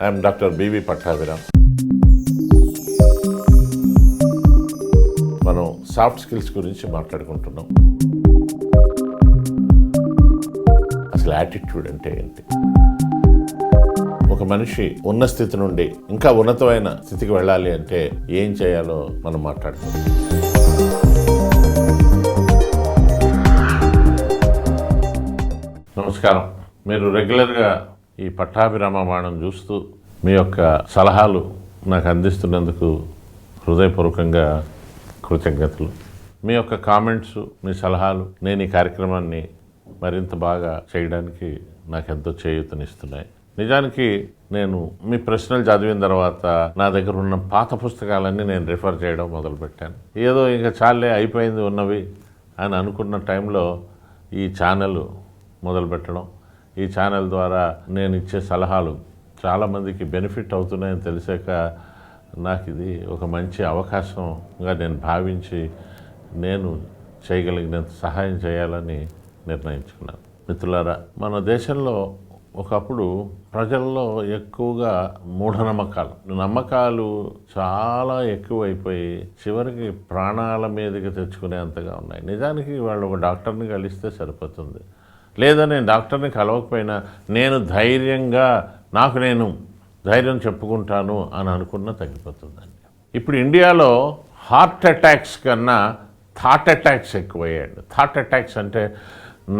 I'm doctor BV Pattabhiram. మనం soft skills గురించి మాట్లాడుకుంటున్నాం. అసలు యాటిట్యూడ్ అంటే ఏంటి? ఒక మనిషి ఉన్న స్థితి నుండి ఇంకా ఉన్నతమైన స్థితికి వెళ్ళాలి అంటే ఏం చేయాలో మనం మాట్లాడుకుంటాం. నమస్కారం. మీరు రెగ్యులర్గా ఈ పట్టాభిరామ బాణం చూస్తూ మీ యొక్క సలహాలు నాకు అందిస్తున్నందుకు హృదయపూర్వకంగా కృతజ్ఞతలు. మీ యొక్క కామెంట్స్, మీ సలహాలు నేను ఈ కార్యక్రమాన్ని మరింత బాగా చేయడానికి నాకు ఎంతో చేయూతనిస్తున్నాయి. నిజానికి నేను మీ ప్రశ్నలు చదివిన తర్వాత నా దగ్గర ఉన్న పాత పుస్తకాలన్నీ నేను రిఫర్ చేయడం మొదలుపెట్టాను. ఏదో ఇంకా చాలే అయిపోయింది ఉన్నవి అని అనుకున్న టైంలో ఈ ఛానల్ మొదలుపెట్టడం, ఈ ఛానల్ ద్వారా నేను ఇచ్చే సలహాలు చాలామందికి బెనిఫిట్ అవుతున్నాయని తెలిసాక నాకు ఇది ఒక మంచి అవకాశంగా నేను భావించి నేను చేయగలిగినంత సహాయం చేయాలని నిర్ణయించుకున్నాను. మిత్రులారా, మన దేశంలో ఒకప్పుడు ప్రజల్లో ఎక్కువగా నమ్మకాలు చాలా ఎక్కువైపోయి చివరికి ప్రాణాల మీదకి తెచ్చుకునేంతగా ఉన్నాయి. నిజానికి వాళ్ళు ఒక డాక్టర్ని కలిస్తే సరిపోతుంది, లేదా నేను డాక్టర్ని కలవకపోయినా నేను ధైర్యం చెప్పుకుంటాను అని అనుకున్నా తగ్గిపోతుందండి. ఇప్పుడు ఇండియాలో హార్ట్ అటాక్స్ కన్నా థాట్ అటాక్స్ ఎక్కువయ్యాయండి. థాట్ అటాక్స్ అంటే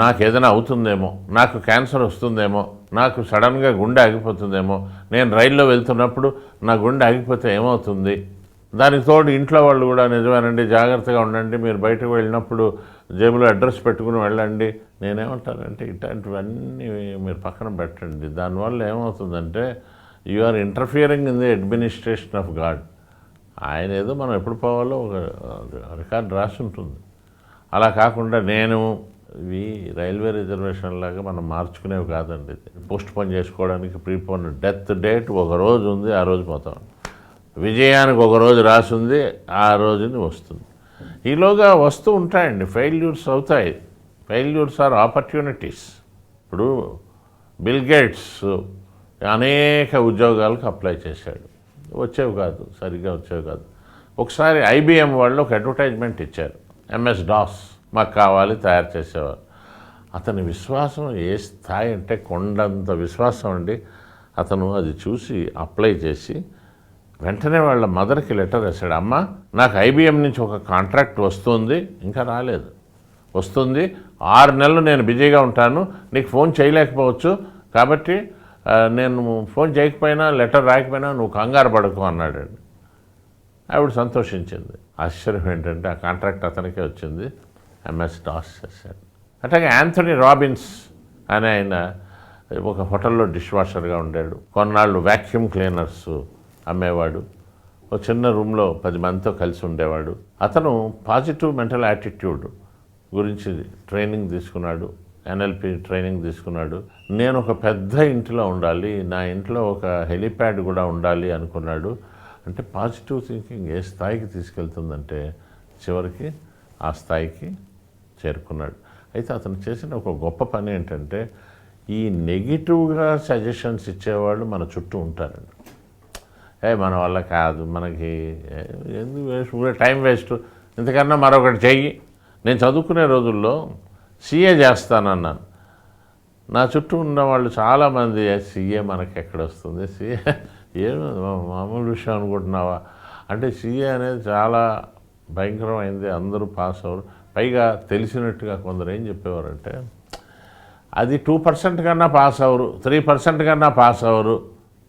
నాకు ఏదైనా అవుతుందేమో, నాకు క్యాన్సర్ వస్తుందేమో, నాకు సడన్గా గుండె ఆగిపోతుందేమో, నేను రైల్లో వెళ్తున్నప్పుడు నా గుండె ఆగిపోతే ఏమవుతుంది, దానికి తోడు ఇంట్లో వాళ్ళు కూడా నిజమేనండి, జాగ్రత్తగా ఉండండి, మీరు బయటకు వెళ్ళినప్పుడు జేబులో అడ్రస్ పెట్టుకుని వెళ్ళండి. నేనేమంటానంటే ఇట్లాంటివన్నీ మీరు పక్కన పెట్టండి. దానివల్ల ఏమవుతుందంటే you are interfering in the administration of God. ఆయన ఏదో మనం ఎప్పుడు పోవాలో ఒక రికార్డు రాసి ఉంటుంది. అలా కాకుండా నేను ఇవి రైల్వే రిజర్వేషన్ లాగా మనం మార్చుకునేవి కాదండి. పోస్ట్ పోన్ చేసుకోవడానికి ప్రీపోన్ డెత్ డేట్ ఒక రోజు ఉంది, ఆ రోజు పోతాం. విజయానికి ఒక రోజు రాసి ఉంది, ఆ రోజుని వస్తుంది. ఈలోగా వస్తూ ఉంటాయండి, ఫెయిల్యూర్స్ అవుతాయి. Failures are opportunities. ఇప్పుడు బిల్ గేట్స్ అనేక ఉద్యోగాలకు అప్లై చేశాడు, వచ్చేవి కాదు, సరిగ్గా వచ్చేవి కాదు. ఒకసారి IBM వాళ్ళు ఒక అడ్వర్టైజ్మెంట్ ఇచ్చారు, MS DOS మాకు కావాలి, తయారు చేసేవారు. అతని విశ్వాసం ఏ స్థాయి అంటే కొండంత విశ్వాసం అండి. అతను అది చూసి అప్లై చేసి వెంటనే వాళ్ళ మదర్కి లెటర్ వేశాడు, అమ్మ నాకు IBM నుంచి ఒక కాంట్రాక్ట్ వస్తుంది, ఇంకా రాలేదు, వస్తుంది, 6 నెలలు నేను బిజీగా ఉంటాను, నీకు ఫోన్ చేయలేకపోవచ్చు, కాబట్టి నేను ఫోన్ చేయకపోయినా లెటర్ రాకపోయినా నువ్వు కంగారు పడకు అన్నాడు. ఆవిడ సంతోషించింది. ఆశ్చర్యం ఏంటంటే ఆ కాంట్రాక్ట్ అతనికే వచ్చింది, MS DOS చేశాడు. అట్లాగే యాంథనీ రాబిన్స్ అని ఆయన ఒక హోటల్లో డిష్ వాషర్గా ఉండాడు. కొన్నాళ్ళు వ్యాక్యూమ్ క్లీనర్స్ అమ్మేవాడు. ఒక చిన్న రూమ్లో 10 మందితో కలిసి ఉండేవాడు. అతను పాజిటివ్ మెంటల్ యాటిట్యూడ్ గురించి ట్రైనింగ్ తీసుకున్నాడు, NLP ట్రైనింగ్ తీసుకున్నాడు. నేను ఒక పెద్ద ఇంటిలో ఉండాలి, నా ఇంట్లో ఒక హెలిప్యాడ్ కూడా ఉండాలి అనుకున్నాడు. అంటే పాజిటివ్ థింకింగ్ ఏ స్థాయికి తీసుకెళ్తుందంటే చివరికి ఆ స్థాయికి చేరుకున్నాడు. అయితే అతను చేసిన ఒక గొప్ప పని ఏంటంటే ఈ నెగిటివ్గా సజెషన్స్ ఇచ్చేవాళ్ళు మన చుట్టూ ఉంటారండి. మన వల్ల కాదు, మనకి ఎందుకు వేస్ట్, టైం వేస్ట్, ఇంతకన్నా మరొకటి చెయ్యి. నేను చదువుకునే రోజుల్లో CA చేస్తానన్నాను. నా చుట్టూ ఉన్న వాళ్ళు చాలామంది CA మనకి ఎక్కడ వస్తుంది, CA ఏమో మామూలు విషయం అనుకుంటున్నావా అంటే CA అనేది చాలా భయంకరమైంది, అందరూ పాస్ అవ్వరు. పైగా తెలిసినట్టుగా కొందరు ఏం చెప్పేవారంటే అది 2% కన్నా పాస్ అవ్వరు, 3% కన్నా పాస్ అవ్వరు.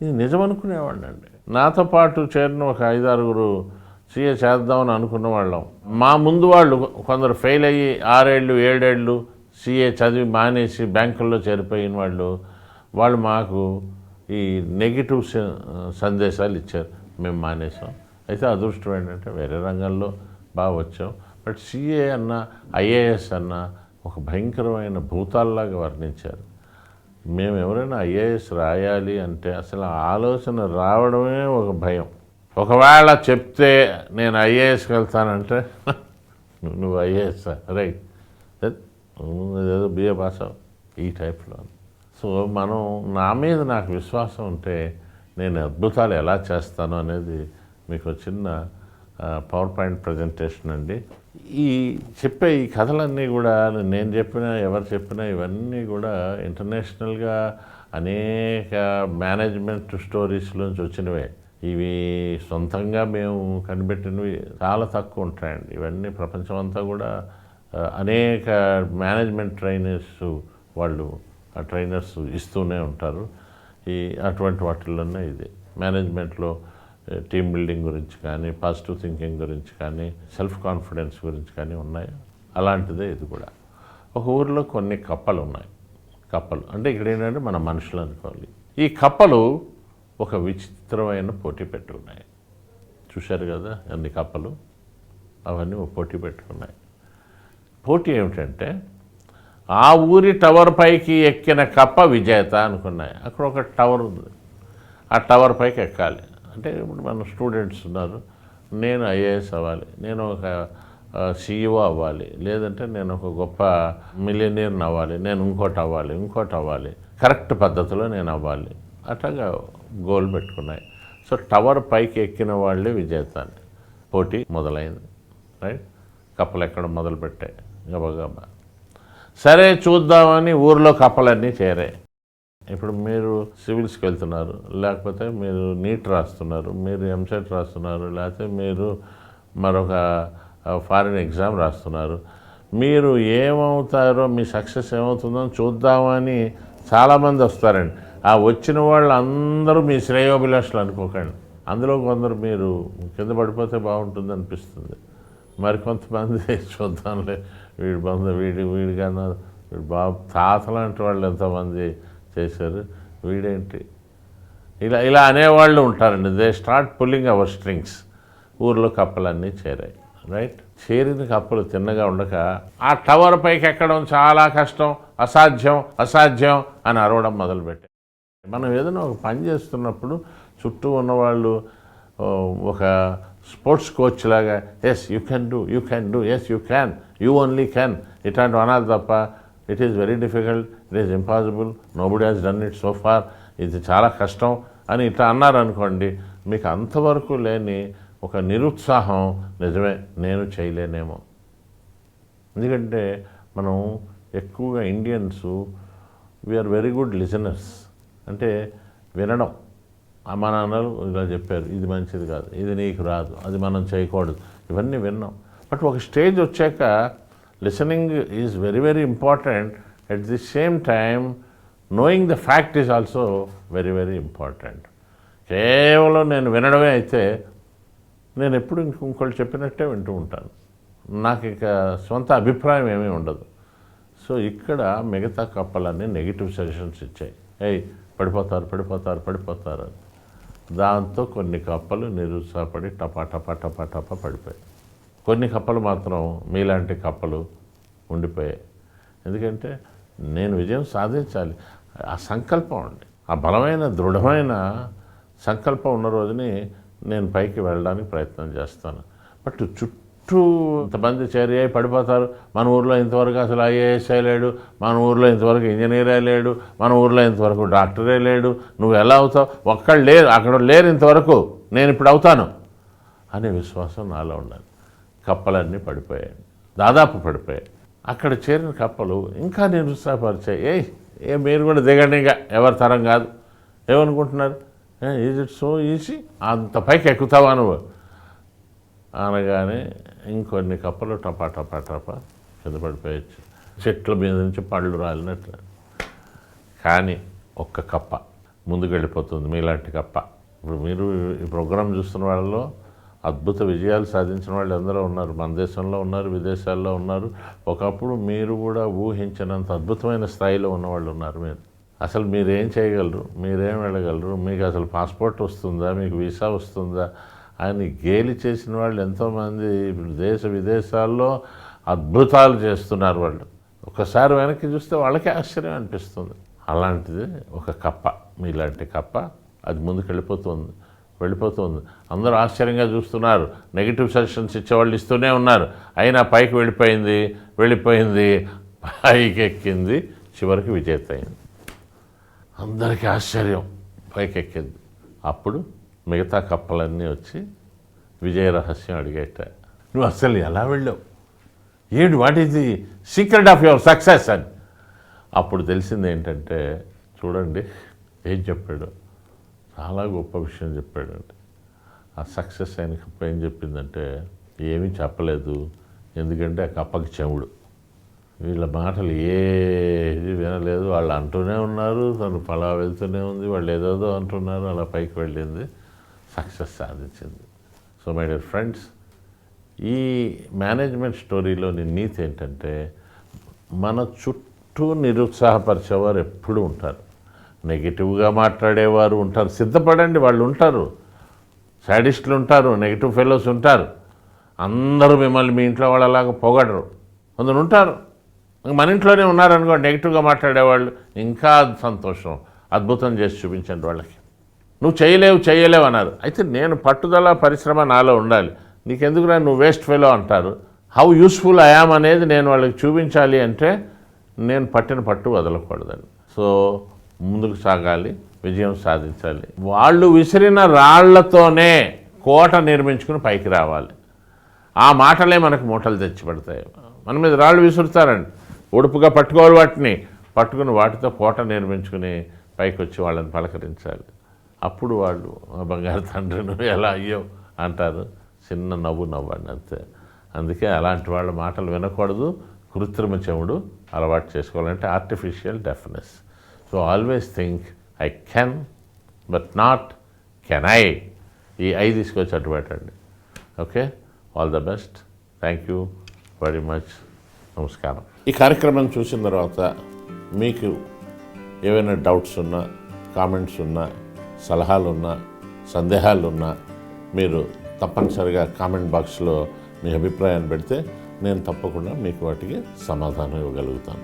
ఇది నిజం అనుకునేవాడిని అండి. నాతో పాటు చేరిన ఒక 5-6 CA చేద్దామని అనుకున్న వాళ్ళం. మా ముందు వాళ్ళు కొందరు ఫెయిల్ అయ్యి 6 ఏళ్ళు 7 ఏళ్ళు CA చదివి మానేసి బ్యాంకుల్లో చేరిపోయిన వాళ్ళు మాకు ఈ నెగిటివ్ సందేశాలు ఇచ్చారు, మేము మానేసాం. అయితే అదృష్టం ఏంటంటే వేరే రంగంలో బాగా వచ్చాం. బట్ CA అన్న IAS అన్న ఒక భయంకరమైన భూతాల్లాగా వర్ణించారు. మేము ఎవరైనా IAS రాయాలి అంటే అసలు ఆలోచన రావడమే ఒక భయం. ఒకవేళ చెప్తే నేను IASకి వెళ్తానంటే నువ్వు IAS రైట్, ఏదో BA పాస్ అవ్వ, ఈ టైప్లో. సో మనం నా మీద నాకు విశ్వాసం ఉంటే నేను అద్భుతాలు ఎలా చేస్తాను అనేది మీకు చిన్న పవర్ పాయింట్ ప్రజెంటేషన్ అండి. ఈ చెప్పే ఈ కథలన్నీ కూడా నేను చెప్పినా ఎవరు చెప్పినా ఇవన్నీ కూడా ఇంటర్నేషనల్గా అనేక మేనేజ్మెంట్ స్టోరీస్లోంచి వచ్చినవే. ఇవి సొంతంగా మేము కనిపెట్టినవి చాలా తక్కువ ఉంటాయండి. ఇవన్నీ ప్రపంచం అంతా కూడా అనేక మేనేజ్మెంట్ ట్రైనర్స్ వాళ్ళు ఆ ట్రైనర్స్ ఇస్తూనే ఉంటారు. అటువంటి వాటిల్లోనే ఇది మేనేజ్మెంట్లో టీమ్ బిల్డింగ్ గురించి కానీ, పాజిటివ్ థింకింగ్ గురించి కానీ, సెల్ఫ్ కాన్ఫిడెన్స్ గురించి కానీ ఉన్నాయి. అలాంటిదే ఇది కూడా. ఒక ఊరిలో కొన్ని కప్పలు ఉన్నాయి. కప్పలు అంటే ఇక్కడ ఏంటంటే మన మనుషులు అనుకోవాలి. ఈ కప్పలు ఒక విచిత్రమైన పోటీ పెట్టుకున్నాయి. చూశారు కదా అన్ని కప్పలు, అవన్నీ ఒక పోటీ పెట్టుకున్నాయి. పోటీ ఏమిటంటే ఆ ఊరి టవర్ పైకి ఎక్కిన కప్ప విజేత అనుకున్నాయి. అక్కడ ఒక టవర్ ఉంది, ఆ టవర్ పైకి ఎక్కాలి. అంటే ఇప్పుడు మన స్టూడెంట్స్ ఉన్నారు, నేను ఐఏఎస్ అవ్వాలి, నేను ఒక CEO అవ్వాలి, లేదంటే నేను ఒక గొప్ప మిలియనీర్ని అవ్వాలి, నేను ఇంకోటి అవ్వాలి, కరెక్ట్ పద్ధతిలో నేను అవ్వాలి, అట్లాగా గోల్ పెట్టుకున్నాయి. సో టవర్ పైకి ఎక్కిన వాళ్ళే విజేత అని పోటీ మొదలైంది. రైట్, కప్పలు ఎక్కడ మొదలుపెట్టాయి గబగబా. సరే చూద్దామని ఊరిలో కప్పలన్నీ చేరాయి. ఇప్పుడు మీరు సివిల్స్కి వెళ్తున్నారు, లేకపోతే మీరు నీట్ రాస్తున్నారు, మీరు ఎంసెట్ రాస్తున్నారు, లేకపోతే మీరు మరొక ఫారిన్ ఎగ్జామ్ రాస్తున్నారు. మీరు ఏమవుతారో, మీ సక్సెస్ ఏమవుతుందో చూద్దామని చాలామంది వస్తారండి. ఆ వచ్చిన వాళ్ళు అందరూ మీ శ్రేయోభిలాషులు అనుకోకండి. అందులో కొందరు మీరు కింద పడిపోతే బాగుంటుంది అనిపిస్తుంది. మరికొంతమంది చూద్దాంలే వీడి కన్నా వీడు బాబు తాత లాంటి వాళ్ళు ఎంతోమంది చేశారు, వీడేంటి ఇలా అనేవాళ్ళు ఉంటారండి. They start pulling our strings. ఊర్లో కప్పలన్నీ చేరాయి. రైట్, చేరిన కప్పలు తిన్నగా ఉండక ఆ టవర్ పైకి ఎక్కడం చాలా కష్టం, అసాధ్యం అని అరవడం మొదలుపెట్టాయి. మనం ఏదైనా ఒక పని చేస్తున్నప్పుడు చుట్టూ ఉన్నవాళ్ళు ఒక స్పోర్ట్స్ కోచ్ లాగా yes you can do yes you can, you only can ఇట్లాంటివి అనాలి తప్ప it is very difficult, it is impossible, nobody has done it so far, ఇది చాలా కష్టం అని ఇట్లా అన్నారనుకోండి, మీకు అంతవరకు లేని ఒక నిరుత్సాహం, నిజమే నేను చేయలేనేమో. ఎందుకంటే మనం ఎక్కువగా Indians we are very good listeners. అంటే వినడం, మా నాన్నలు ఇలా చెప్పారు, ఇది మంచిది కాదు, ఇది నీకు రాదు, అది మనం చేయకూడదు, ఇవన్నీ విన్నాం. బట్ ఒక స్టేజ్ వచ్చాక listening is very very important. At the same time knowing the fact is also very very important. కేవలం నేను వినడమే అయితే నేను ఎప్పుడు ఇంకొకళ్ళు చెప్పినట్టే వింటూ ఉంటాను, నాకు ఇక సొంత అభిప్రాయం ఏమీ ఉండదు. సో ఇక్కడ మిగతా కప్పలన్నీ నెగిటివ్ సజెషన్స్ ఇచ్చాయి. పడిపోతారు. దాంతో కొన్ని కప్పలు నిరుత్సాహపడి టపా పడిపోయాయి. కొన్ని కప్పలు మాత్రం మీలాంటి కప్పలు ఉండిపోయాయి. ఎందుకంటే నేను విజయం సాధించాలి, ఆ సంకల్పం అండి, ఆ బలమైన దృఢమైన సంకల్పం ఉన్న రోజుని నేను పైకి వెళ్ళడానికి ప్రయత్నం చేస్తాను. బట్ చుట్టూ ఇంతమంది చేరి పడిపోతారు. మన ఊర్లో ఇంతవరకు అసలు ఐఏఎస్ లేడు, మన ఊర్లో ఇంతవరకు ఇంజనీరే లేడు, మన ఊర్లో ఇంతవరకు డాక్టరే లేడు, నువ్వు ఎలా అవుతావు, ఒక్కళ్ళు లేరు, అక్కడ లేరు ఇంతవరకు, నేను ఇప్పుడు అవుతాను అనే విశ్వాసం నాలో ఉండాలి. కప్పలన్నీ పడిపోయాయి, దాదాపు పడిపోయాయి. అక్కడ చేరిన కప్పలు ఇంకా నిరుత్సాహపరిచాయి. మీరు కూడా దిగండి, ఇంకా ఎవరి తరం కాదు, ఏమనుకుంటున్నారు, ఈజ్ ఇట్ సో ఈజీ, అంత పైకి ఎక్కుతావా నువ్వు అనగానే ఇంకొన్ని కప్పలు టపా కింద పడిపోయచ్చు, చెట్ల మీద నుంచి పళ్ళు రాలినట్లు. కానీ ఒక్క కప్ప ముందుకు వెళ్ళిపోతుంది, మీలాంటి కప్ప. ఇప్పుడు మీరు ఈ ప్రోగ్రాం చూస్తున్న వాళ్ళలో అద్భుత విజయాలు సాధించిన వాళ్ళు ఎందరో ఉన్నారు, మన దేశంలో ఉన్నారు, విదేశాల్లో ఉన్నారు. ఒకప్పుడు మీరు కూడా ఊహించినంత అద్భుతమైన స్థాయిలో ఉన్నవాళ్ళు ఉన్నారు. మీరు అసలు మీరేం చేయగలరు, మీరేం వెళ్ళగలరు, మీకు అసలు పాస్పోర్ట్ వస్తుందా, మీకు వీసా వస్తుందా అని గేలి చేసిన వాళ్ళు ఎంతోమంది దేశ విదేశాల్లో అద్భుతాలు చేస్తున్నారు. వాళ్ళు ఒకసారి వెనక్కి చూస్తే వాళ్ళకే ఆశ్చర్యం అనిపిస్తుంది. అలాంటిది ఒక కప్ప, మీలాంటి కప్ప, అది ముందుకు వెళ్ళిపోతుంది. అందరూ ఆశ్చర్యంగా చూస్తున్నారు, నెగిటివ్ సజెషన్స్ ఇచ్చేవాళ్ళు ఇస్తూనే ఉన్నారు. అయినా పైకి వెళ్ళిపోయింది, పైకి ఎక్కింది, చివరికి విజేత అయింది. అందరికీ ఆశ్చర్యం, పైకి ఎక్కింది. అప్పుడు మిగతా కప్పలన్నీ వచ్చి విజయ రహస్యం అడిగేట, నువ్వు అసలు ఎలా వెళ్ళావు, ఏంటి, what is the secret of your success అని. అప్పుడు తెలిసింది ఏంటంటే, చూడండి ఏం చెప్పాడు, చాలా గొప్ప విషయం చెప్పాడండి. ఆ సక్సెస్ అయిన కప్ప ఏం చెప్పిందంటే, ఏమీ చెప్పలేదు, ఎందుకంటే ఆ కప్పకి చెవుడు. వీళ్ళ మాటలు ఏది వినలేదు, వాళ్ళు అంటూనే ఉన్నారు, తను పలా వెళ్తూనే ఉంది, వాళ్ళు ఏదేదో అంటున్నారు, అలా పైకి వెళ్ళింది, సక్సెస్ సాధించింది. సో మై డియర్ ఫ్రెండ్స్, ఈ మేనేజ్మెంట్ స్టోరీలోని నీతి ఏంటంటే, మన చుట్టూ నిరుత్సాహపరిచేవారు ఎప్పుడూ ఉంటారు, నెగిటివ్గా మాట్లాడేవారు ఉంటారు, సిద్ధపడండి, వాళ్ళు ఉంటారు, సాడిస్టులు ఉంటారు, నెగిటివ్ ఫెలోస్ ఉంటారు. అందరూ మిమ్మల్ని మీ ఇంట్లో వాళ్ళలాగా పొగడరు, కొందరు ఉంటారు. మన ఇంట్లోనే ఉన్నారనుకోండి నెగిటివ్గా మాట్లాడేవాళ్ళు, ఇంకా సంతోషం, అద్భుతం చేసి చూపించండి వాళ్ళకి. నువ్వు చేయలేవు అన్నారు, అయితే నేను పట్టుదల పరిశ్రమ నాలో ఉండాలి, నీకెందుకురా నువ్వు వేస్ట్ ఫెలో అంటారు. హౌ యూస్ఫుల్ ఐయామ్ అనేది నేను వాళ్ళకి చూపించాలి అంటే నేను పట్టిన పట్టు వదలకూడదండి. సో ముందుకు సాగాలి, విజయం సాధించాలి. వాళ్ళు విసిరిన రాళ్లతోనే కోట నిర్మించుకుని పైకి రావాలి. ఆ మాటలే మనకు మూటలు తెచ్చిపెడతాయి. మన మీద రాళ్ళు విసురుతారండి, ఉడుపుగా పట్టుకోవాలి, వాటిని పట్టుకుని వాటితో కోట నిర్మించుకుని పైకి వచ్చి వాళ్ళని పలకరించాలి. అప్పుడు వాళ్ళు బంగారు తండ్రి నువ్వు ఎలా అయ్యో అంటారు, చిన్న నవ్వండి అంతే. అందుకే అలాంటి వాళ్ళ మాటలు వినకూడదు, కృత్రిమ చెవుడు అలవాటు చేసుకోవాలంటే artificial deafness. So always think I can but not can I. ఈ ఐ తీసుకొచ్చి అటు పెట్టండి. Okay, all the best, thank you very much, నమస్కారం. ఈ కార్యక్రమం చూసిన తర్వాత మీకు ఏవైనా డౌట్స్ ఉన్నా, కామెంట్స్ ఉన్నా, సలహాలు ఉన్నా, సందేహాలు ఉన్నా మీరు తప్పనిసరిగా కామెంట్ బాక్స్లో మీ అభిప్రాయాన్ని పెడితే నేను తప్పకుండా మీకు వాటికి సమాధానం ఇవ్వగలుగుతాను.